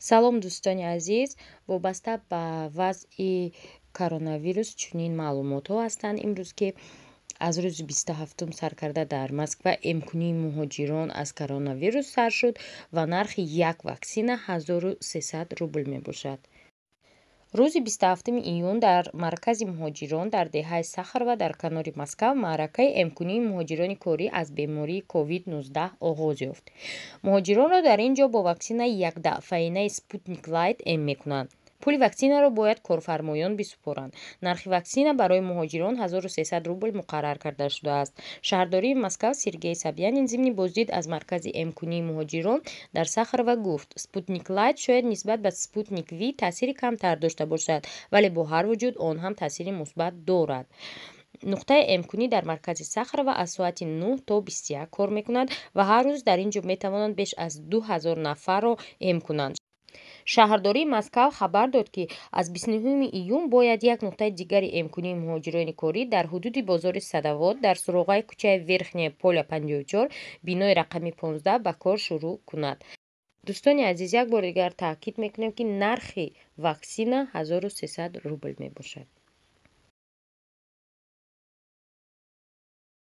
салом дӯстони азиз, вобаста ба вазъи коронавирус чунин маълумотҳо ҳастанд имрӯз ки аз рӯзи 27 сар карда дар Москва эмкунии муҳоҷирон аз коронавирус сар шуд ва нархи як ваксина 1300 рубл мебошад. рӯзи 27 июн дар маркази муҳоҷирон дар деҳаи Сахарова дар канори Москав маъракаи эмкунии муҳоҷирони корӣ аз бемории COVID-19 оғоз ёфт. муҳоҷиронро дар ин ҷо бо ваксинаи якдафаинаи Sputnik Light эм мекунанд. пули ваксинаро бояд корфармоён бисупоранд. нархи ваксина барои муҳоҷирон 1300 рубл муқаррар карда шудааст. шаҳрдории Москав Сергей Собянин зимни боздид аз маркази эмкунии муҳоҷирон дар Сахарова гуфт: Sputnik Light шояд нисбат ба Sputnik V таъсири камтар дошта бошад, вале бо ҳар вуҷуд он ҳам таъсири мусбат дорад. нуқтаи эмкунӣ дар маркази Сахарова аз соати 9 то 21 кор мекунад ва ҳар рӯз дар ин ҷо метавонанд беш аз 2000 нафарро эм кунанд. шаҳрдории Москав хабар дод, ки аз 29 июн бояд як нуқтаи дигари эмкунии муҳоҷирони корӣ дар ҳудуди бозори Садовод дар суроғаи кӯчаи Верхняя Поля 54 бинои рақами 15 ба кор шурӯъ кунад. дӯстони азиз, як бори дигар таъкид мекунем, ки нархи ваксина 1300 рубл мебошад.